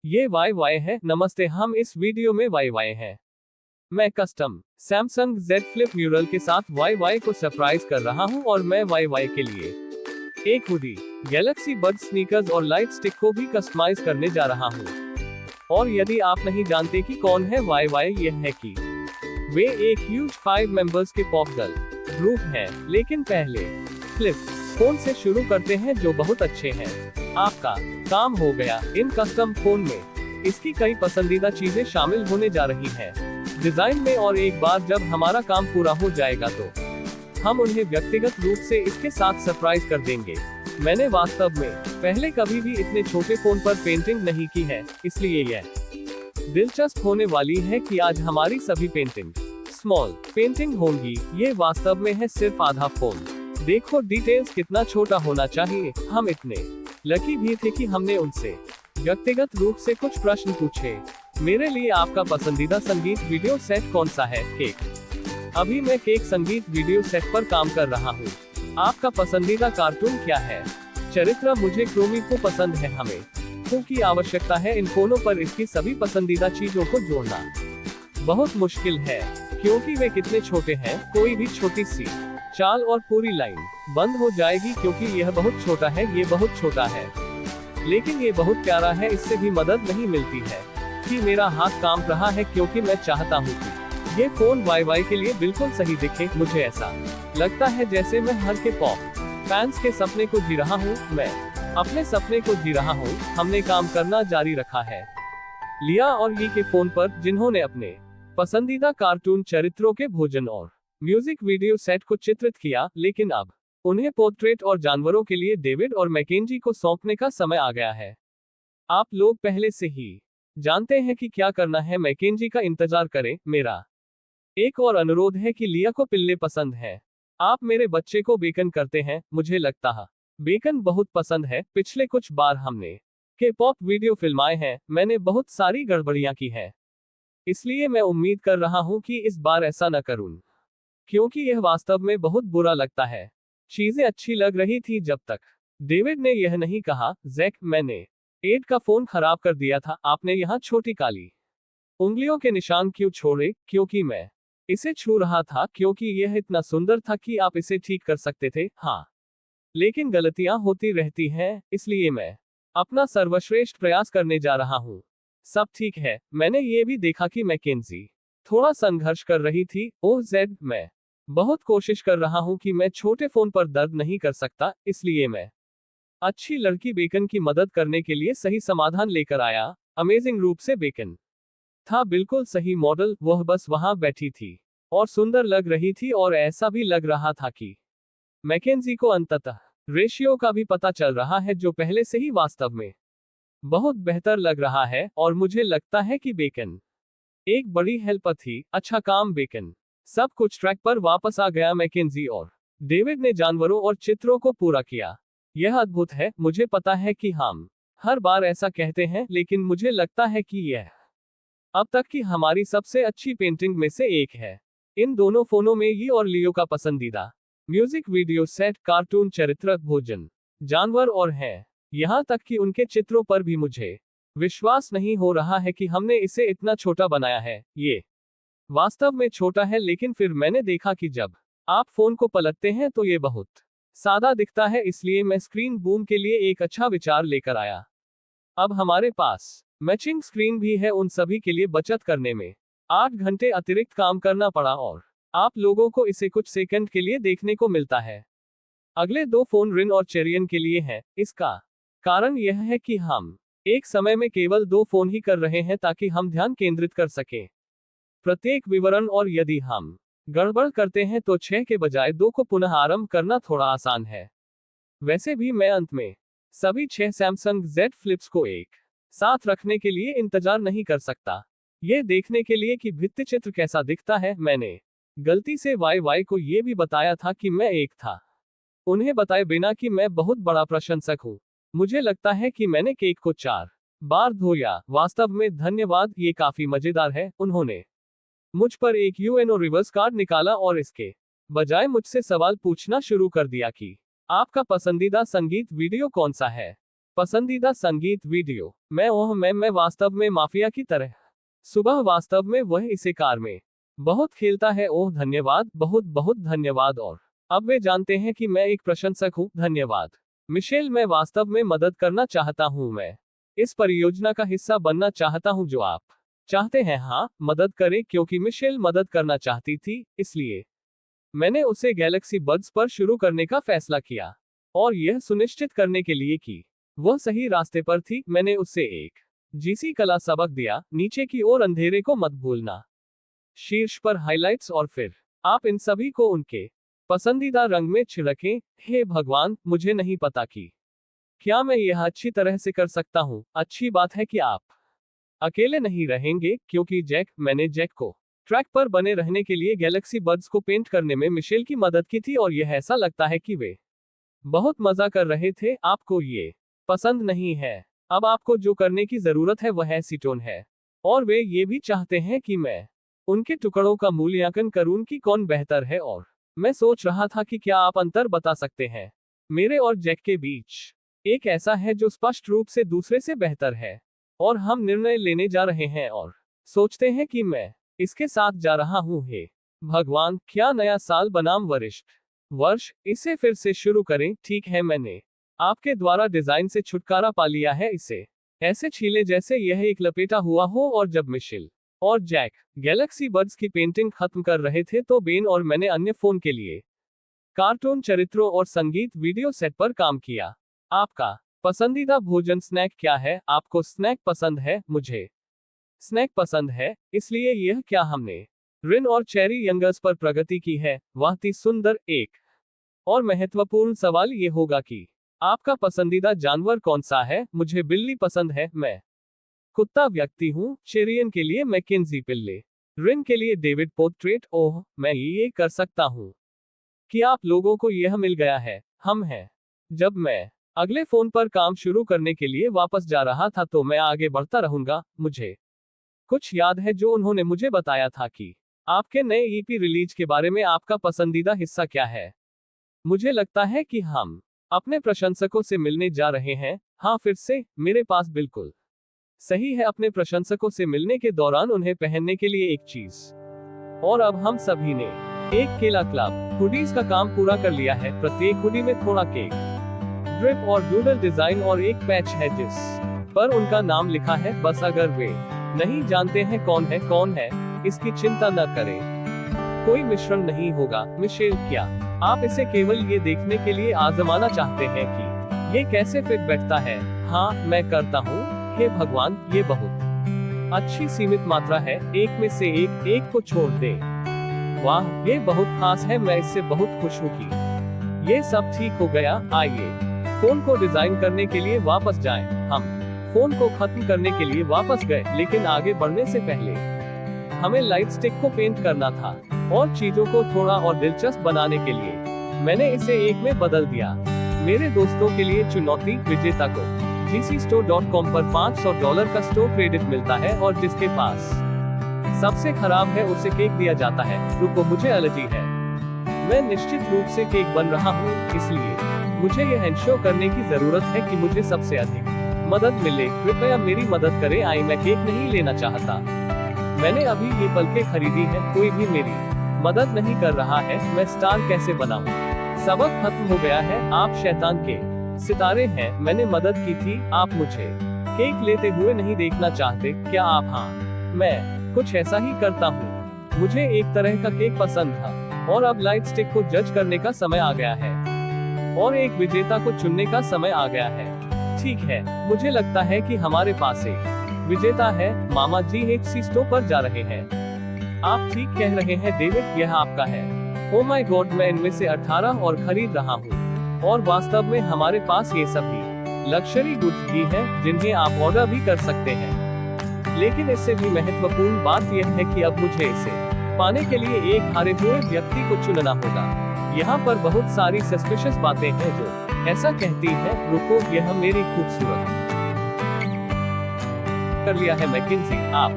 ये Y Y है। नमस्ते, हम इस वीडियो में वाई वाई हैं। मैं custom Samsung Z Flip mural के साथ वाई वाई को सरप्राइज कर रहा हूं और मैं वाई वाई के लिए एक हुडी, गैलेक्सी बड स्नीकर्स और लाइट स्टिक को भी कस्टमाइज करने जा रहा हूं। और यदि आप नहीं जानते कि कौन है वाई वाई, यह है कि वे एक ह्यूज 5 मेंबर्स के पॉप गर्ल ग्रुप हैं। लेकिन पहले फ्लिप फोन से शुरू करते हैं जो बहुत अच्छे हैं। आपका काम हो गया। इन कस्टम फोन में इसकी कई पसंदीदा चीजें शामिल होने जा रही हैं डिजाइन में, और एक बार जब हमारा काम पूरा हो जाएगा तो हम उन्हें व्यक्तिगत रूप से इसके साथ सरप्राइज कर देंगे। मैंने वास्तव में पहले कभी भी इतने छोटे फोन पर पेंटिंग नहीं की है, इसलिए यह दिलचस्प होने वाली है कि आज हमारी सभी पेंटिंग स्मॉल पेंटिंग होंगी। ये वास्तव में है सिर्फ आधा फोन। देखो डिटेल्स कितना छोटा होना चाहिए। हम इतने लकी भी थे कि हमने उनसे व्यक्तिगत रूप से कुछ प्रश्न पूछे। मेरे लिए आपका पसंदीदा संगीत वीडियो सेट कौन सा है? केक। अभी मैं केक संगीत वीडियो सेट पर काम कर रहा हूँ। आपका पसंदीदा कार्टून क्या है? चरित्र। मुझे क्रोमी को पसंद है। हमें की आवश्यकता है। इन फोनों पर इसकी सभी पसंदीदा चीजों को जोड़ना बहुत मुश्किल है क्योंकि वे कितने छोटे हैं। कोई भी छोटी सी चाल और पूरी लाइन बंद हो जाएगी क्योंकि यह बहुत छोटा है। ये बहुत छोटा है लेकिन ये बहुत प्यारा है। इससे भी मदद नहीं मिलती है कि मेरा हाथ काम रहा है क्योंकि मैं चाहता हूँ कि ये फोन वाई वाई के लिए बिल्कुल सही दिखे। मुझे ऐसा लगता है जैसे मैं हर के पॉप फैंस के सपने को जी रहा हूँ। मैं अपने सपने को जी रहा हूँ। हमने काम करना जारी रखा है लिया और ये के फोन पर, जिन्होंने अपने पसंदीदा कार्टून चरित्रों के भोजन और म्यूजिक वीडियो सेट को चित्रित किया। लेकिन अब उन्हें पोर्ट्रेट और जानवरों के लिए डेविड और मैकेंजी को सौंपने का समय आ गया है। आप लोग पहले से ही जानते हैं कि क्या करना है। मैकेंजी का इंतजार करें। मेरा एक और अनुरोध है कि लिया को पिल्ले पसंद है। आप मेरे बच्चे को बेकन करते हैं। मुझे लगता है बेकन बहुत पसंद है। पिछले कुछ बार हमने के पॉप वीडियो फिल्माए हैं। मैंने बहुत सारी गड़बड़ियां की है, इसलिए मैं उम्मीद कर रहा हूं कि इस बार ऐसा न करूं, क्योंकि यह वास्तव में बहुत बुरा लगता है। चीजें अच्छी लग रही थी जब तक डेविड ने यह नहीं कहा, जैक मैंने 8 का फोन खराब कर दिया था। आपने यहाँ छोटी काली उंगलियों के निशान क्यों छोड़े? क्योंकि मैं इसे छू रहा था, क्योंकि यह इतना सुंदर था कि आप इसे ठीक कर सकते थे। हाँ, लेकिन गलतियां होती रहती हैं, इसलिए मैं अपना सर्वश्रेष्ठ प्रयास करने जा रहा हूँ। सब ठीक है। मैंने ये भी देखा कि मैकेंजी थोड़ा संघर्ष कर रही थी। ओह जेड, मैं बहुत कोशिश कर रहा हूँ कि मैं छोटे फोन पर दर्द नहीं कर सकता, इसलिए मैं अच्छी लड़की बेकन की मदद करने के लिए सही समाधान लेकर आया। अमेजिंग रूप से बेकन था, बिल्कुल सही मॉडल। वह बस वहां बैठी थी और सुंदर लग रही थी, और ऐसा भी लग रहा था कि मैकेंजी को अंततः रेशियो का भी पता चल रहा है, जो पहले से ही वास्तव में बहुत बेहतर लग रहा है। और मुझे लगता है कि बेकन एक बड़ी हेल्प थी। अच्छा काम बेकन। सब कुछ ट्रैक पर वापस आ गया। मैकेंजी और डेविड ने जानवरों और चित्रों को पूरा किया। यह अद्भुत है। मुझे पता है कि हम हर बार ऐसा कहते हैं, लेकिन मुझे लगता है कि यह अब तक की हमारी सबसे अच्छी पेंटिंग में से एक है। इन दोनों फोनों में ये और लियो का पसंदीदा म्यूजिक वीडियो सेट, कार्टून चरित्र, भोजन, जानवर और हैं, यहाँ तक कि उनके चित्रों पर भी मुझे विश्वास नहीं हो रहा है कि हमने इसे इतना छोटा बनाया है। ये वास्तव में छोटा है, लेकिन फिर मैंने देखा कि जब आप फोन को पलटते हैं तो ये बहुत सादा दिखता है, इसलिए मैं स्क्रीन बूम के लिए एक अच्छा विचार लेकर आया। अब हमारे पास मैचिंग स्क्रीन भी है। उन सभी के लिए बचत करने में 8 घंटे अतिरिक्त काम करना पड़ा, और आप लोगों को इसे कुछ सेकंड के लिए देखने को मिलता है। अगले 2 फोन रिन और चेरियन के लिए हैं। इसका कारण यह है कि हम एक समय में केवल 2 फोन ही कर रहे हैं, ताकि हम ध्यान केंद्रित कर सकें प्रत्येक विवरण, और यदि हम गड़बड़ करते हैं तो 6 के बजाय 2 को पुनः आरंभ करना थोड़ा आसान है। वैसे भी मैं अंत में सभी 6 सैमसंग Z फ्लिप्स को एक साथ रखने के लिए इंतजार नहीं कर सकता, ये देखने के लिए कि भित्ति चित्र कैसा दिखता है। मैंने गलती से वाई वाई को ये भी बताया था कि मैं एक था, उन्हें बताए बिना कि मैं बहुत बड़ा प्रशंसक हूँ। मुझे लगता है कि मैंने केक को 4 बार धोया। वास्तव में धन्यवाद, ये काफी मजेदार है। उन्होंने मुझ पर एक यूएनओ रिवर्स कार्ड निकाला और इसके बजाय मुझसे सवाल पूछना शुरू कर दिया कि आपका पसंदीदा संगीत वीडियो कौन सा है। पसंदीदा संगीत वीडियो। मैं वास्तव में माफिया की तरह। सुबह वास्तव में वह इसे कार में बहुत खेलता है। ओह धन्यवाद, बहुत बहुत धन्यवाद। और अब वे जानते हैं कि मैं एक प्रशंसक हूँ। धन्यवाद मिशेल, मैं वास्तव में मदद करना चाहता हूँ। मैं इस परियोजना का हिस्सा बनना चाहता हूँ जो आप चाहते हैं। हाँ, मदद करें, क्योंकि मिशेल मदद करना चाहती थी, इसलिए मैंने उसे गैलेक्सी बड्स पर शुरू करने का फैसला किया। और यह सुनिश्चित करने के लिए कि वह सही रास्ते पर थी, मैंने उसे एक जीसी कला सबक दिया। नीचे की ओर अंधेरे को मत भूलना, शीर्ष पर हाइलाइट्स, और फिर आप इन सभी को उनके पसंदीदा रंग में छिड़कें। हे भगवान, मुझे नहीं पता कि क्या मैं यह अच्छी तरह से कर सकता हूँ। अच्छी बात है कि आप अकेले नहीं रहेंगे, क्योंकि मैंने जैक को ट्रैक पर बने रहने के लिए गैलेक्सी बड्स को पेंट करने में मिशेल की मदद की थी, और यह ऐसा लगता है कि वे बहुत मजा कर रहे थे। आपको ये पसंद नहीं है? अब आपको जो करने की जरूरत है वह एसीटोन है, और वे ये भी चाहते हैं कि मैं उनके टुकड़ों का मूल्यांकन करूं कि कौन बेहतर है। और मैं सोच रहा था कि क्या आप अंतर बता सकते हैं मेरे और जैक के बीच? एक ऐसा है जो स्पष्ट रूप से दूसरे से बेहतर है, और हम निर्णय लेने जा रहे हैं और सोचते हैं कि मैं इसके साथ जा रहा हूं। हे भगवान, क्या नया साल बनाम वरिष्ठ वर्ष। इसे फिर से शुरू करें। ठीक है, मैंने आपके द्वारा डिजाइन से छुटकारा पा लिया है। इसे ऐसे छीले जैसे यह एक लपेटा हुआ हो। और जब मिशेल और जैक गैलेक्सी बड्स की पेंटिंग खत्म कर रहे थे तो बेन और मैंने अन्य फोन के लिए कार्टून चरित्रों और संगीत वीडियो सेट पर काम किया। आपका पसंदीदा भोजन स्नैक क्या है? आपको स्नैक पसंद है? मुझे स्नैक पसंद है, इसलिए यह क्या हमने रिन और चेरी यंगर्स पर प्रगति की है। वह थी सुंदर। एक और महत्वपूर्ण सवाल ये होगा कि आपका पसंदीदा जानवर कौन सा है? मुझे बिल्ली पसंद है। मैं कुत्ता व्यक्ति हूँ। चेरियन के लिए मैकेंजी पिल्ले, रिन के लिए डेविड पोर्ट्रेट। ओह, मैं ये कर सकता हूँ कि आप लोगों को यह मिल गया है। हम हैं। जब मैं अगले फोन पर काम शुरू करने के लिए वापस जा रहा था तो मैं आगे बढ़ता रहूंगा। मुझे कुछ याद है जो उन्होंने मुझे बताया था कि आपके नए ईपी रिलीज के बारे में आपका पसंदीदा हिस्सा क्या है। मुझे लगता है कि हम अपने प्रशंसकों से मिलने जा रहे हैं। हाँ, फिर से मेरे पास बिल्कुल सही है। अपने प्रशंसकों से मिलने के दौरान उन्हें पहनने के लिए एक चीज। और अब हम सभी ने एक केला क्लब हुडीज का काम पूरा कर लिया है। प्रत्येक हुडी में थोड़ा केक ड्रिप और डूडल डिजाइन और एक पैच है जिस पर उनका नाम लिखा है। बस अगर वे नहीं जानते हैं कौन है, इसकी चिंता न करें, कोई मिश्रण नहीं होगा। मिशेल, क्या आप इसे केवल ये देखने के लिए आजमाना चाहते हैं कि ये कैसे फिट बैठता है? हाँ, मैं करता हूँ। हे भगवान, ये बहुत अच्छी सीमित मात्रा है। एक में से एक को छोड़ दे। वाह, ये बहुत खास है। मैं इससे बहुत खुश हूँ कि ये सब ठीक हो गया। आइए फोन को डिजाइन करने के लिए वापस जाएं। हम फोन को खत्म करने के लिए वापस गए, लेकिन आगे बढ़ने से पहले हमें लाइट स्टिक को पेंट करना था और चीजों को थोड़ा और दिलचस्प बनाने के लिए मैंने इसे एक में बदल दिया। मेरे दोस्तों के लिए चुनौती, विजेता को gcstore.com पर $500 का स्टोर क्रेडिट मिलता है, और जिसके पास सबसे खराब है उसे केक दिया जाता है। रुको, मुझे एलर्जी है। मैं निश्चित रूप से केक बन रहा हूँ, इसलिए मुझे यह इंश्योर करने की जरूरत है कि मुझे सबसे अधिक मदद मिले। कृपया मेरी मदद करें। मैं केक नहीं लेना चाहता। मैंने अभी ये पलकें खरीदी है। कोई भी मेरी मदद नहीं कर रहा है। मैं स्टार कैसे बनाऊं? सबक खत्म हो गया है। आप शैतान के सितारे हैं। मैंने मदद की थी। आप मुझे केक लेते हुए नहीं देखना चाहते क्या आप? हाँ, मैं कुछ ऐसा ही करता हूँ। मुझे एक तरह का केक पसंद था। और अब लाइट स्टिक को जज करने का समय आ गया है, और एक विजेता को चुनने का समय आ गया है। ठीक है, मुझे लगता है कि हमारे पास एक विजेता है। मामा जी HC स्टोर पर जा रहे हैं। आप ठीक कह रहे हैं डेविड, यह आपका है। ओ माय गॉड, मैं इनमें से 18 और खरीद रहा हूँ। और वास्तव में हमारे पास ये सभी लक्जरी गुड्स भी हैं जिन्हें आप ऑर्डर भी कर सकते हैं। लेकिन इससे भी महत्वपूर्ण बात यह है कि अब मुझे इसे पाने के लिए एक हारे हुए व्यक्ति को चुनना होगा। यहाँ पर बहुत सारी सस्पिशियस बातें हैं जो ऐसा कहती है। रुको, यह मेरी खूबसूरत कर लिया है। मैकेंजी, आप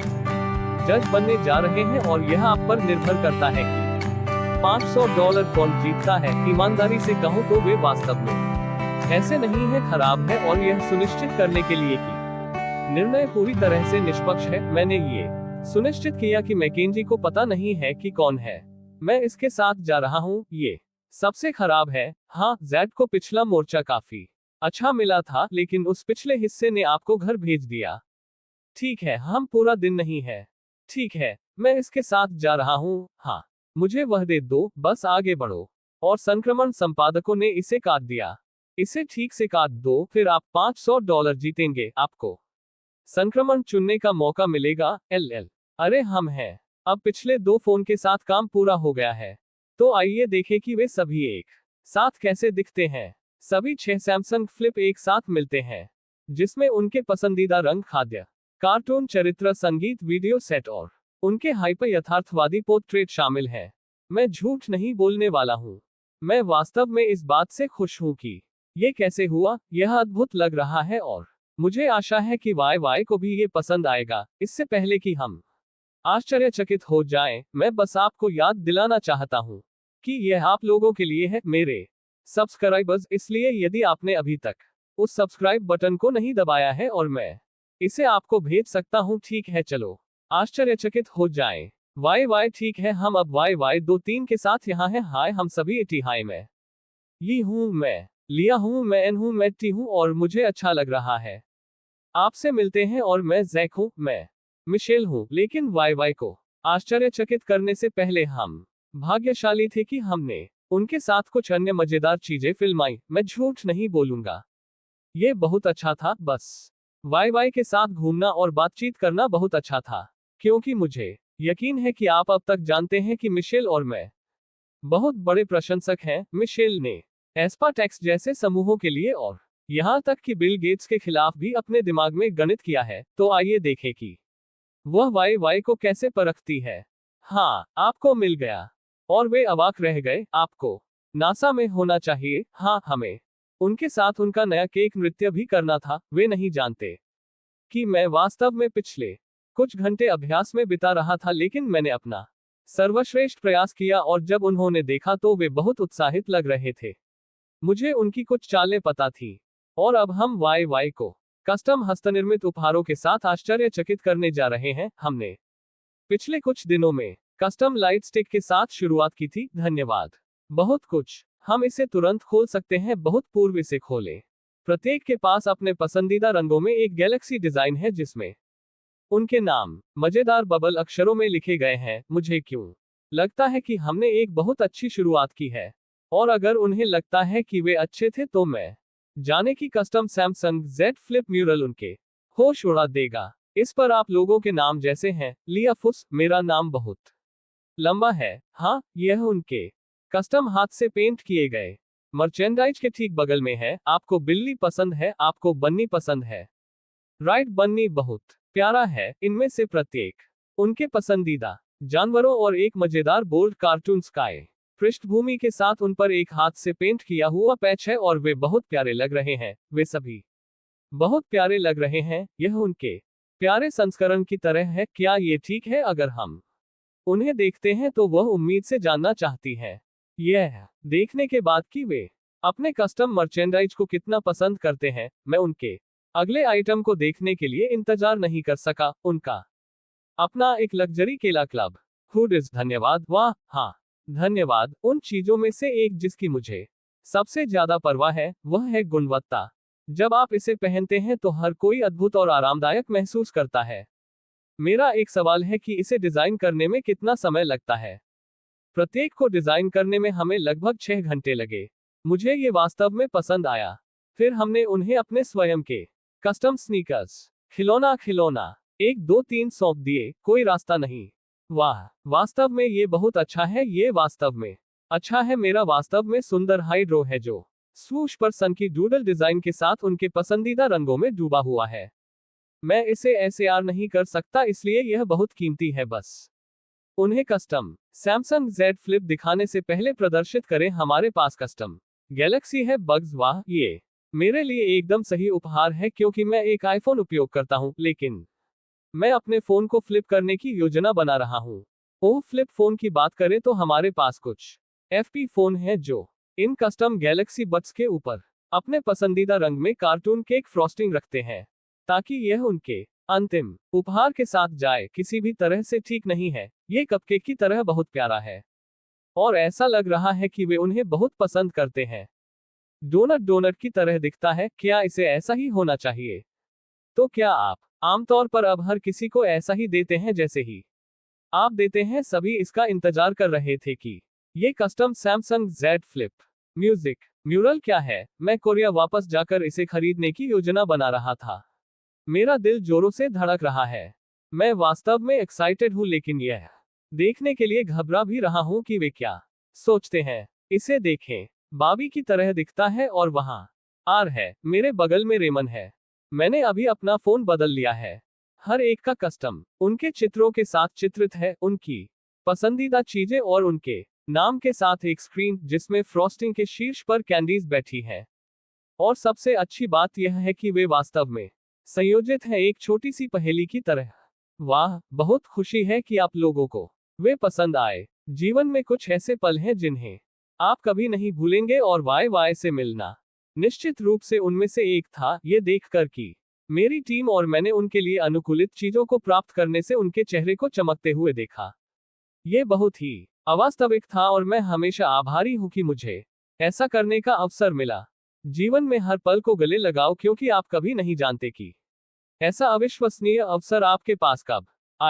जज बनने जा रहे हैं, और यह आप पर निर्भर करता है कि $500 कौन जीतता है। ईमानदारी से कहूँ तो वे वास्तव में ऐसे नहीं है खराब है, और यह सुनिश्चित करने के लिए कि निर्णय पूरी तरह से निष्पक्ष है, मैंने ये सुनिश्चित किया कि मैकेंजी को पता नहीं है कि कौन है मैं इसके साथ जा रहा हूँ। ये सबसे खराब है। हाँ, जेड को पिछला मोर्चा काफी अच्छा मिला था, लेकिन उस पिछले हिस्से ने आपको घर भेज दिया। ठीक है, हम पूरा दिन नहीं है। ठीक है, मैं इसके साथ जा रहा हूँ। हाँ, मुझे वह दे दो, बस आगे बढ़ो। और संक्रमण संपादकों ने इसे काट दिया। इसे ठीक से काट दो, फिर आप $500 जीतेंगे। आपको संक्रमण चुनने का मौका मिलेगा। एल अरे हम हैं। अब पिछले 2 फोन के साथ काम पूरा हो गया है। तो आइए देखें कि वे सभी एक साथ कैसे दिखते हैं। सभी 6 सैमसंग फ्लिप एक साथ मिलते हैं, जिसमें उनके पसंदीदा रंग, खाद्य, कार्टून चरित्र, संगीत, वीडियो सेट और उनके हाइपर यथार्थवादी पोर्ट्रेट शामिल है। मैं झूठ नहीं बोलने वाला हूँ। मैं वास्तव में इस बात से खुश हूँ कि ये कैसे हुआ। यह अद्भुत लग रहा है और मुझे आशा है कि वाई को भी ये पसंद आएगा। इससे पहले कि हम आश्चर्यचकित हो जाएं, मैं बस आपको याद दिलाना चाहता हूं कि यह आप लोगों के लिए है, मेरे सब्सक्राइबर्स। इसलिए यदि आपने अभी तक उस सब्सक्राइब बटन को नहीं दबाया है और मैं इसे आपको भेज सकता हूं, ठीक है, चलो आश्चर्यचकित हो जाएं। वाई ठीक है, हम अब वाई 2-3 के साथ यहाँ हैं। हाय, हम सभी एटी। हाय, मैं ये हूँ, मैं लिया हूँ, मैं एन हूँ, मैं टी हूँ, और मुझे अच्छा लग रहा है आपसे मिलते हैं। और मैं जैक हूँ, मैं मिशेल हूँ। लेकिन वाई को आश्चर्यचकित करने से पहले हम भाग्यशाली थे कि हमने उनके साथ कुछ अन्य मजेदार चीजें फिल्माई। मैं झूठ नहीं बोलूंगा, ये बहुत अच्छा था। बस वाई के साथ घूमना और बातचीत करना बहुत अच्छा था, क्योंकि मुझे यकीन है कि आप अब तक जानते हैं कि मिशेल और मैं बहुत बड़े प्रशंसक हैं। मिशेल ने एस्पाटेक्स जैसे समूहों के लिए और यहाँ तक कि बिल गेट्स के खिलाफ भी अपने दिमाग में गणित किया है। तो आइए देखें कि वह वाई को कैसे परखती है। हाँ, आपको मिल गया और वे अवाक रह गए। आपको नासा में होना चाहिए। हाँ, हमें उनके साथ उनका नया केक नृत्य भी करना था। वे नहीं जानते कि मैं वास्तव में पिछले कुछ घंटे अभ्यास में बिता रहा था, लेकिन मैंने अपना सर्वश्रेष्ठ प्रयास किया और जब उन्होंने देखा तो वे बहुत उत्साहित लग रहे थे। मुझे उनकी कुछ चालें पता थी। और अब हम वाई को कस्टम हस्तनिर्मित उपहारों के साथ आश्चर्यचकित करने जा रहे हैं। हमने पिछले कुछ दिनों में कस्टम लाइट स्टिक के साथ शुरुआत की थी। धन्यवाद। बहुत कुछ हम इसे तुरंत खोल सकते हैं, बहुत पूर्व इसे खोलें। प्रत्येक के पास अपने पसंदीदा रंगों में एक गैलेक्सी डिजाइन है, जिसमें उनके नाम मजेदार बबल अक्षरों में लिखे गए हैं। मुझे क्यों लगता है कि हमने एक बहुत अच्छी शुरुआत की है, और अगर उन्हें लगता है कि वे अच्छे थे तो मैं जाने की custom Samsung Z flip mural उनके होश उड़ा देगा। इस पर आप लोगों के नाम जैसे हैं। लिया फुस, मेरा नाम बहुत लंबा है। हाँ, यह उनके कस्टम हाथ से पेंट किए गए मर्चेंडाइज के ठीक बगल में है। आपको बिल्ली पसंद है? आपको बन्नी पसंद है? राइट, बन्नी बहुत प्यारा है। इनमें से प्रत्येक उनके पसंदीदा जानवरों और एक मजेदार बोल्ड कार्टून स्काई पृष्ठभूमि के साथ उन पर एक हाथ से पेंट किया हुआ पैच है, और वे बहुत प्यारे लग रहे हैं। वे सभी बहुत प्यारे लग रहे हैं। यह उनके प्यारे संस्करण की तरह है। क्या ये ठीक है? अगर हम उन्हें देखते हैं तो वह उम्मीद से जानना चाहती है, यह देखने के बाद कि वे अपने कस्टम मर्चेंडाइज को कितना पसंद करते हैं। मैं उनके अगले आइटम को देखने के लिए इंतजार नहीं कर सका। उनका अपना एक लग्जरी केला क्लब हुडीज। धन्यवाद। वाह, हाँ, धन्यवाद। उन चीजों में से एक जिसकी मुझे सबसे ज्यादा परवाह है वह है गुणवत्ता। जब आप इसे पहनते हैं तो हर कोई अद्भुत और आरामदायक महसूस करता है। मेरा एक सवाल है कि इसे डिजाइन करने में कितना समय लगता है। प्रत्येक को डिजाइन करने में हमें लगभग 6 घंटे लगे। मुझे ये वास्तव में पसंद आया। फिर हमने उन्हें अपने स्वयं के कस्टम स्नीकर्स खिलौना 1 2 3 सौंप दिए। कोई रास्ता नहीं। वाह, वास्तव में ये बहुत अच्छा है। ये वास्तव में अच्छा है। मेरा वास्तव में सुंदर हाइड्रो है जो स्वूश पर सन की डूडल डिजाइन के साथ उनके पसंदीदा रंगों में डूबा हुआ है। मैं इसे ऐसे नहीं कर सकता, इसलिए यह बहुत कीमती है। बस उन्हें कस्टम सैमसंग जेड फ्लिप दिखाने से पहले प्रदर्शित करें। हमारे पास कस्टम गैलेक्सी है बग्स। वाह, ये मेरे लिए एकदम सही उपहार है, क्योंकि मैं एक आईफोन उपयोग करता हूं, लेकिन मैं अपने फोन को फ्लिप करने की योजना बना रहा हूं। ओह, फ्लिप फोन की बात करें तो हमारे पास कुछ एफपी फोन है जो इन कस्टम गैलेक्सी बड्स के ऊपर अपने पसंदीदा रंग में कार्टून केक फ्रॉस्टिंग रखते हैं ताकि यह उनके अंतिम उपहार के साथ जाए। किसी भी तरह से ठीक नहीं है, ये कपकेक की तरह बहुत प्यारा है और ऐसा लग रहा है कि वे उन्हें बहुत पसंद करते हैं। डोनट डोनट की तरह दिखता है, क्या इसे ऐसा ही होना चाहिए? तो क्या आप आमतौर पर अब हर किसी को ऐसा ही देते हैं जैसे ही आप देते हैं? सभी इसका इंतजार कर रहे थे कि ये custom Samsung Z flip music mural क्या है। मैं कोरिया वापस जाकर इसे खरीदने की योजना बना रहा था। मेरा दिल जोरों से धड़क रहा है। मैं वास्तव में एक्साइटेड हूं, लेकिन यह देखने के लिए घबरा भी रहा हूं कि वे क्या सोचते हैं। इसे देखें, बाबी की तरह दिखता है और वहां आर है। मेरे बगल में रेमन है। मैंने अभी अपना फोन बदल लिया है। हर एक का कस्टम उनके चित्रों के साथ चित्रित है, उनकी पसंदीदा चीजें और उनके नाम के साथ एक स्क्रीन जिसमें फ्रॉस्टिंग के शीर्ष पर कैंडीज बैठी है। और सबसे अच्छी बात यह है कि वे वास्तव में संयोजित है, एक छोटी सी पहेली की तरह। वाह, बहुत खुशी है कि आप लोगों को वे पसंद आए। जीवन में कुछ ऐसे पल हैं जिन्हें आप कभी नहीं भूलेंगे और वाई वाई से मिलना निश्चित रूप से उनमें से एक था। ये देखकर कि मेरी टीम और मैंने उनके लिए अनुकूलित चीजों को प्राप्त करने से उनके चेहरे को चमकते हुए देखा, ये बहुत ही अवास्तविक था और मैं हमेशा आभारी हूं कि मुझे ऐसा करने का अवसर मिला। जीवन में हर पल को गले लगाओ, क्योंकि आप कभी नहीं जानते कि ऐसा अविश्वसनीय अवसर आपके पास कब